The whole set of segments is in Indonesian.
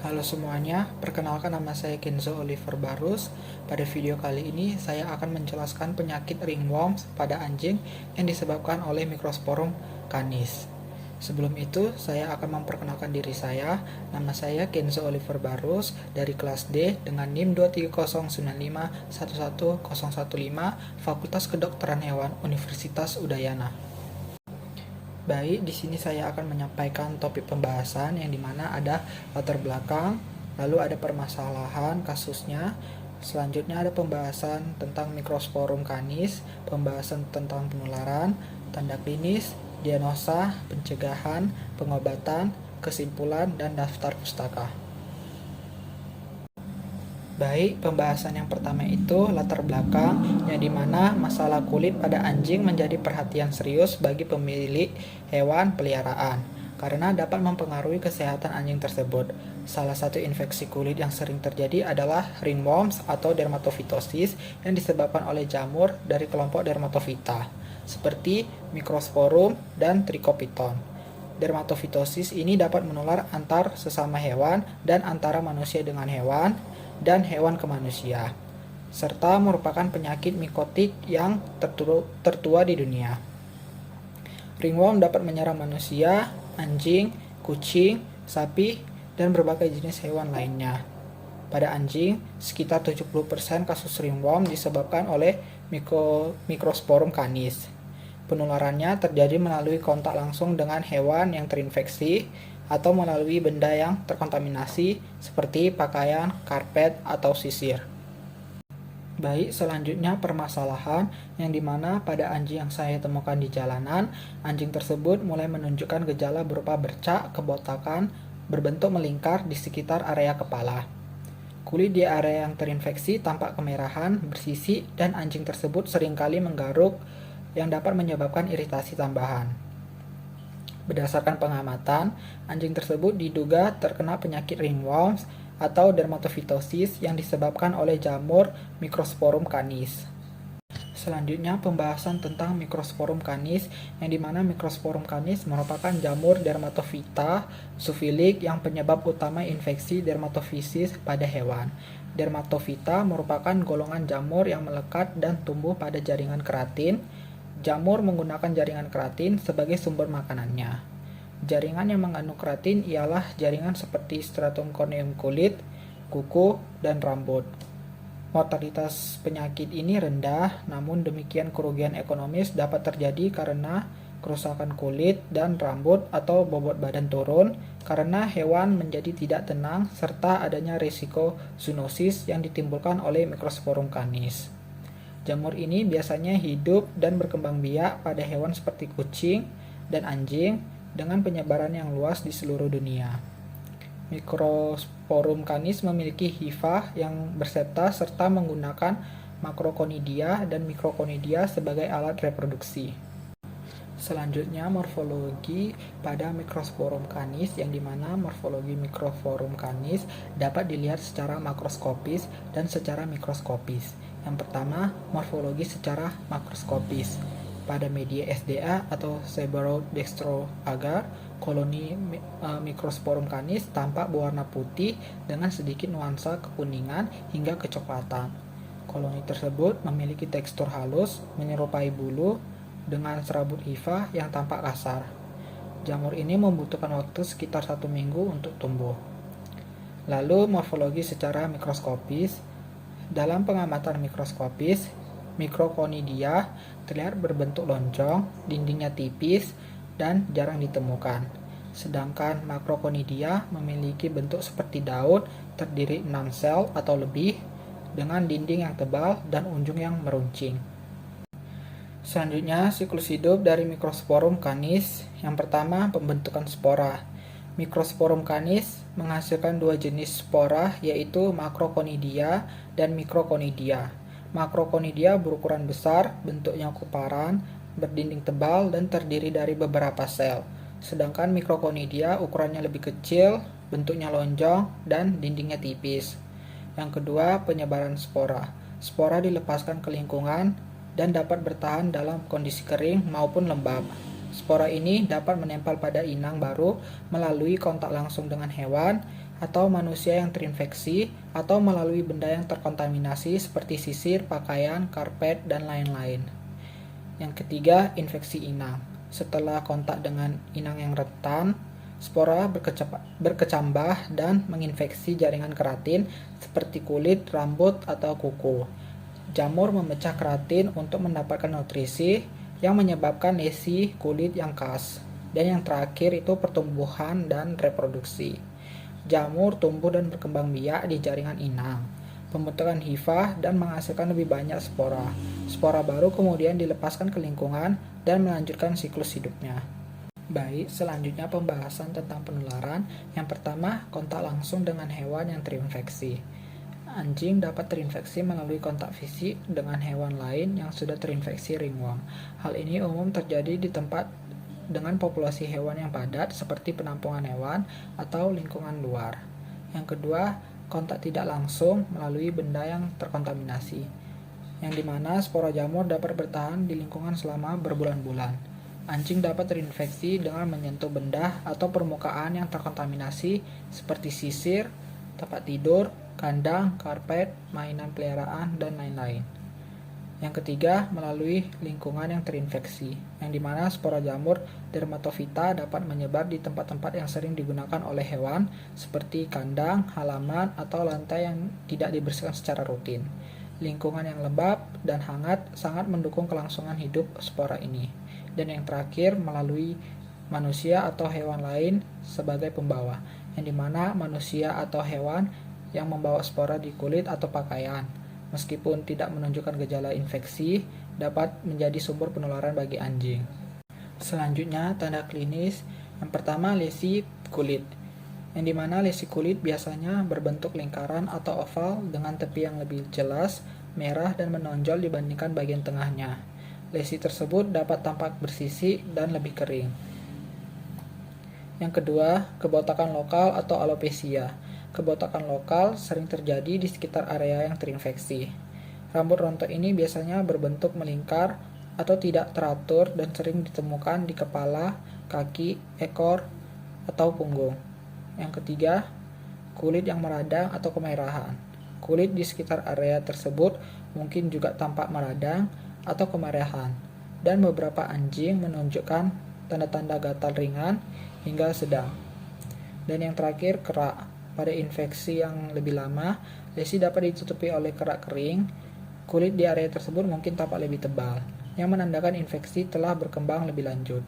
Halo semuanya, perkenalkan nama saya Kenzo Oliver Barus. Pada video kali ini saya akan menjelaskan penyakit ringworms pada anjing yang disebabkan oleh Microsporum canis. Sebelum itu, saya akan memperkenalkan diri saya. Nama saya Kenzo Oliver Barus dari kelas D dengan NIM 23095111015 Fakultas Kedokteran Hewan Universitas Udayana. Baik, di sini saya akan menyampaikan topik pembahasan yang dimana ada latar belakang, lalu ada permasalahan kasusnya, selanjutnya ada pembahasan tentang Microsporum canis, pembahasan tentang penularan, tanda klinis, diagnosa, pencegahan, pengobatan, kesimpulan, dan daftar pustaka. Baik, pembahasan yang pertama itu latar belakang, yang dimana masalah kulit pada anjing menjadi perhatian serius bagi pemilik hewan peliharaan karena dapat mempengaruhi kesehatan anjing tersebut. Salah satu infeksi kulit yang sering terjadi adalah ringworms atau dermatofitosis yang disebabkan oleh jamur dari kelompok Dermatophyta seperti Microsporum dan Trichopiton. Dermatofitosis ini dapat menular antar sesama hewan dan antara manusia dengan hewan dan hewan ke manusia, serta merupakan penyakit mikotik yang tertua di dunia. Ringworm dapat menyerang manusia, anjing, kucing, sapi, dan berbagai jenis hewan lainnya. Pada anjing, sekitar 70% kasus ringworm disebabkan oleh Microsporum canis. Penularannya terjadi melalui kontak langsung dengan hewan yang terinfeksi atau melalui benda yang terkontaminasi seperti pakaian, karpet, atau sisir. Baik, selanjutnya permasalahan yang dimana pada anjing yang saya temukan di jalanan, anjing tersebut mulai menunjukkan gejala berupa bercak, kebotakan, berbentuk melingkar di sekitar area kepala. Kulit di area yang terinfeksi tampak kemerahan, bersisik, dan anjing tersebut seringkali menggaruk yang dapat menyebabkan iritasi tambahan. Berdasarkan pengamatan, anjing tersebut diduga terkena penyakit ringworms atau dermatofitosis yang disebabkan oleh jamur Microsporum canis. Selanjutnya pembahasan tentang Microsporum canis, yang dimana Microsporum canis merupakan jamur Dermatophyta zoofilik yang penyebab utama infeksi dermatofisis pada hewan. Dermatophyta merupakan golongan jamur yang melekat dan tumbuh pada jaringan keratin. Jamur menggunakan jaringan keratin sebagai sumber makanannya. Jaringan yang mengandung keratin ialah jaringan seperti stratum corneum kulit, kuku, dan rambut. Mortalitas penyakit ini rendah, namun demikian kerugian ekonomis dapat terjadi karena kerusakan kulit dan rambut atau bobot badan turun karena hewan menjadi tidak tenang serta adanya risiko zoonosis yang ditimbulkan oleh Microsporum canis. Jamur ini biasanya hidup dan berkembang biak pada hewan seperti kucing dan anjing dengan penyebaran yang luas di seluruh dunia. Microsporum canis memiliki hifah yang bersepta serta menggunakan makrokonidia dan mikrokonidia sebagai alat reproduksi. Selanjutnya morfologi pada Microsporum canis, yang dimana morfologi Microsporum canis dapat dilihat secara makroskopis dan secara mikroskopis. Yang pertama, morfologi secara makroskopis. Pada media SDA atau Sebarodextro agar, koloni Microsporum canis tampak berwarna putih dengan sedikit nuansa kekuningan hingga kecoklatan. Koloni tersebut memiliki tekstur halus menyerupai bulu dengan serabut hifah yang tampak kasar. Jamur ini membutuhkan waktu sekitar 1 minggu untuk tumbuh. Lalu morfologi secara mikroskopis. Dalam pengamatan mikroskopis, mikrokonidia terlihat berbentuk lonjong, dindingnya tipis, dan jarang ditemukan. Sedangkan makrokonidia memiliki bentuk seperti daun, terdiri 6 sel atau lebih, dengan dinding yang tebal dan ujung yang meruncing. Selanjutnya, siklus hidup dari Microsporum canis. Yang pertama, pembentukan spora. Microsporum canis menghasilkan 2 jenis spora, yaitu makrokonidia dan mikrokonidia. Makrokonidia berukuran besar, bentuknya kuparan, berdinding tebal, dan terdiri dari beberapa sel. Sedangkan mikrokonidia ukurannya lebih kecil, bentuknya lonjong, dan dindingnya tipis. Yang kedua, penyebaran spora. Spora dilepaskan ke lingkungan dan dapat bertahan dalam kondisi kering maupun lembab. Spora ini dapat menempel pada inang baru melalui kontak langsung dengan hewan atau manusia yang terinfeksi, atau melalui benda yang terkontaminasi seperti sisir, pakaian, karpet, dan lain-lain. Yang ketiga, infeksi inang. Setelah kontak dengan inang yang rentan, spora berkecambah dan menginfeksi jaringan keratin seperti kulit, rambut, atau kuku. Jamur memecah keratin untuk mendapatkan nutrisi yang menyebabkan lesi kulit yang khas. Dan yang terakhir itu pertumbuhan dan reproduksi. Jamur tumbuh dan berkembang biak di jaringan inang, pembentukan hifah dan menghasilkan lebih banyak spora. Spora baru kemudian dilepaskan ke lingkungan dan melanjutkan siklus hidupnya. Baik, selanjutnya pembahasan tentang penularan. Yang pertama, kontak langsung dengan hewan yang terinfeksi. Anjing dapat terinfeksi melalui kontak fisik dengan hewan lain yang sudah terinfeksi ringworm. Hal ini umum terjadi di tempat dengan populasi hewan yang padat seperti penampungan hewan atau lingkungan luar. Yang kedua, kontak tidak langsung melalui benda yang terkontaminasi, yang dimana spora jamur dapat bertahan di lingkungan selama berbulan-bulan. Anjing dapat terinfeksi dengan menyentuh benda atau permukaan yang terkontaminasi seperti sisir, tempat tidur, kandang, karpet, mainan peliharaan, dan lain-lain. Yang ketiga, melalui lingkungan yang terinfeksi, yang dimana spora jamur dermatofita dapat menyebar di tempat-tempat yang sering digunakan oleh hewan seperti kandang, halaman, atau lantai yang tidak dibersihkan secara rutin. Lingkungan yang lembab dan hangat sangat mendukung kelangsungan hidup spora ini. Dan yang terakhir, melalui manusia atau hewan lain sebagai pembawa, yang dimana manusia atau hewan yang membawa spora di kulit atau pakaian, meskipun tidak menunjukkan gejala infeksi, dapat menjadi sumber penularan bagi anjing. Selanjutnya, tanda klinis. Yang pertama, lesi kulit, yang dimana lesi kulit biasanya berbentuk lingkaran atau oval dengan tepi yang lebih jelas, merah, dan menonjol dibandingkan bagian tengahnya. Lesi tersebut dapat tampak bersisi dan lebih kering. Yang kedua, kebotakan lokal atau alopecia. Kebotakan lokal sering terjadi di sekitar area yang terinfeksi. Rambut rontok ini biasanya berbentuk melingkar atau tidak teratur dan sering ditemukan di kepala, kaki, ekor, atau punggung. Yang ketiga, kulit yang meradang atau kemerahan. Kulit di sekitar area tersebut mungkin juga tampak meradang atau kemerahan, dan beberapa anjing menunjukkan tanda-tanda gatal ringan hingga sedang. Dan yang terakhir, kerak. Pada infeksi yang lebih lama, lesi dapat ditutupi oleh kerak kering. Kulit di area tersebut mungkin tampak lebih tebal, yang menandakan infeksi telah berkembang lebih lanjut.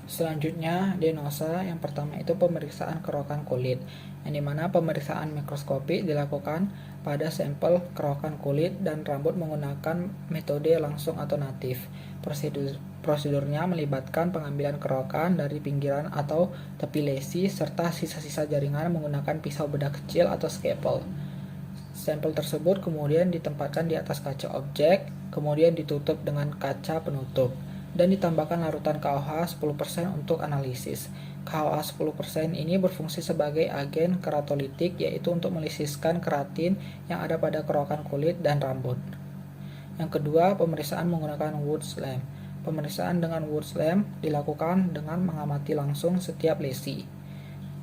Selanjutnya, diagnosa. Yang pertama itu pemeriksaan kerokan kulit, yang dimana pemeriksaan mikroskopik dilakukan pada sampel kerokan kulit dan rambut menggunakan metode langsung atau natif. Prosedurnya melibatkan pengambilan kerokan dari pinggiran atau tepi lesi serta sisa-sisa jaringan menggunakan pisau bedah kecil atau scalpel. Sampel tersebut kemudian ditempatkan di atas kaca objek, kemudian ditutup dengan kaca penutup, dan ditambahkan larutan KOH 10% untuk analisis. KOH 10% ini berfungsi sebagai agen keratolitik, yaitu untuk melisiskan keratin yang ada pada kerokan kulit dan rambut. Yang kedua, pemeriksaan menggunakan Wurtz lamp. Pemeriksaan dengan Wurtz lamp dilakukan dengan mengamati langsung setiap lesi.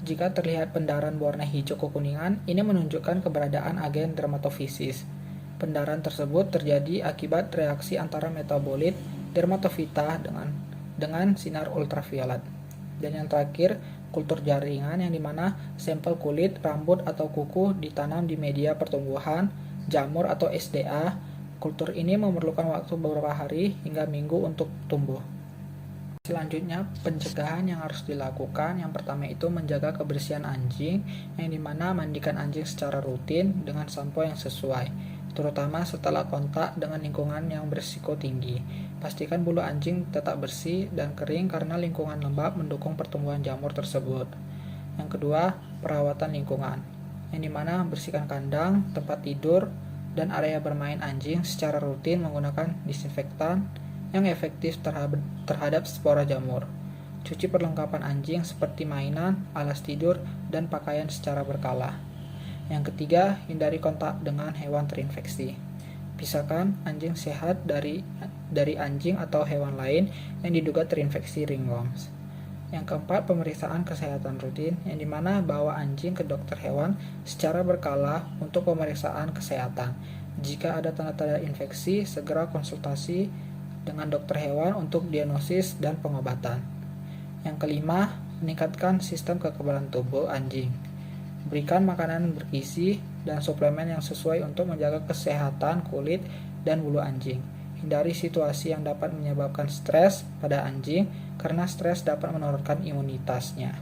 Jika terlihat pendaran berwarna hijau kekuningan, ini menunjukkan keberadaan agen dermatofisis. Pendaran tersebut terjadi akibat reaksi antara metabolit dermatofita dengan sinar ultraviolet. Dan yang terakhir, kultur jaringan, yang dimana sampel kulit, rambut, atau kuku ditanam di media pertumbuhan jamur atau SDA. Kultur ini memerlukan waktu beberapa hari hingga minggu untuk tumbuh. Selanjutnya, pencegahan yang harus dilakukan. Yang pertama itu menjaga kebersihan anjing, yang dimana mandikan anjing secara rutin dengan sampo yang sesuai, terutama setelah kontak dengan lingkungan yang berisiko tinggi. Pastikan bulu anjing tetap bersih dan kering karena lingkungan lembab mendukung pertumbuhan jamur tersebut. Yang kedua, perawatan lingkungan, yang dimana bersihkan kandang, tempat tidur, dan area bermain anjing secara rutin menggunakan disinfektan yang efektif terhadap spora jamur. Cuci perlengkapan anjing seperti mainan, alas tidur, dan pakaian secara berkala. Yang ketiga, hindari kontak dengan hewan terinfeksi. Pisahkan anjing sehat dari anjing atau hewan lain yang diduga terinfeksi ringworms. Yang keempat, pemeriksaan kesehatan rutin, yang dimana bawa anjing ke dokter hewan secara berkala untuk pemeriksaan kesehatan. Jika ada tanda-tanda infeksi, segera konsultasi dengan dokter hewan untuk diagnosis dan pengobatan. Yang kelima, meningkatkan sistem kekebalan tubuh anjing. Berikan makanan bergizi dan suplemen yang sesuai untuk menjaga kesehatan kulit dan bulu anjing. Hindari situasi yang dapat menyebabkan stres pada anjing, karena stres dapat menurunkan imunitasnya.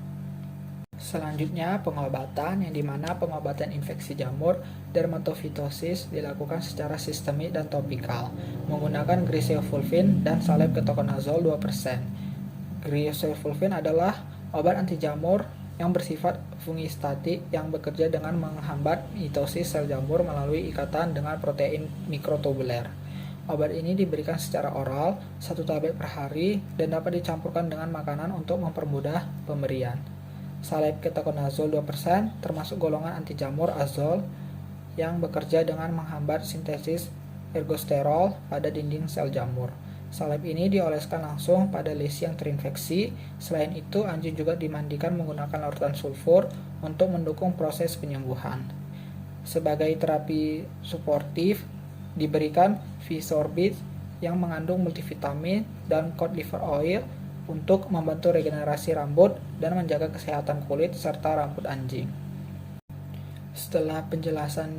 Selanjutnya, pengobatan, yang dimana pengobatan infeksi jamur dermatofitosis dilakukan secara sistemik dan topikal menggunakan griseofulvin dan salep ketoconazole 2%. Griseofulvin adalah obat anti jamur yang bersifat fungistatik yang bekerja dengan menghambat mitosis sel jamur melalui ikatan dengan protein mikrotubuler. Obat ini diberikan secara oral, 1 tablet per hari, dan dapat dicampurkan dengan makanan untuk mempermudah pemberian. Salep ketoconazole 2% termasuk golongan anti jamur azol yang bekerja dengan menghambat sintesis ergosterol pada dinding sel jamur. Salep ini dioleskan langsung pada lesi yang terinfeksi. Selain itu, anjing juga dimandikan menggunakan larutan sulfur untuk mendukung proses penyembuhan. Sebagai terapi suportif, diberikan Visorbit yang mengandung multivitamin dan cod liver oil untuk membantu regenerasi rambut dan menjaga kesehatan kulit serta rambut anjing. Setelah penjelasan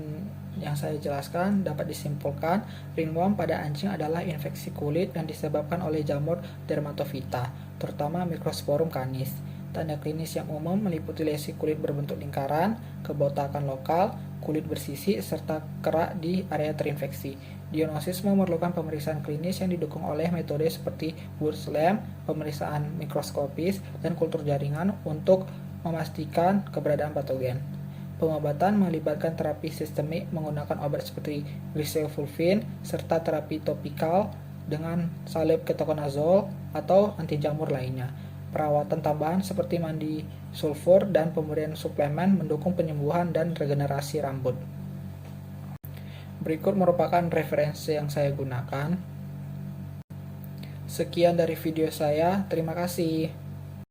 yang saya jelaskan, dapat disimpulkan ringworm pada anjing adalah infeksi kulit yang disebabkan oleh jamur dermatofita, terutama Microsporum canis. Tanda klinis yang umum meliputi lesi kulit berbentuk lingkaran, kebotakan lokal, kulit bersisik, serta kerak di area terinfeksi. Diagnosis memerlukan pemeriksaan klinis yang didukung oleh metode seperti Wurtz Lamp, pemeriksaan mikroskopis, dan kultur jaringan untuk memastikan keberadaan patogen. Pengobatan melibatkan terapi sistemik menggunakan obat seperti griseofulvin, serta terapi topikal dengan salep ketoconazole atau anti jamur lainnya. Perawatan tambahan seperti mandi sulfur dan pemberian suplemen mendukung penyembuhan dan regenerasi rambut. Berikut merupakan referensi yang saya gunakan. Sekian dari video saya, terima kasih.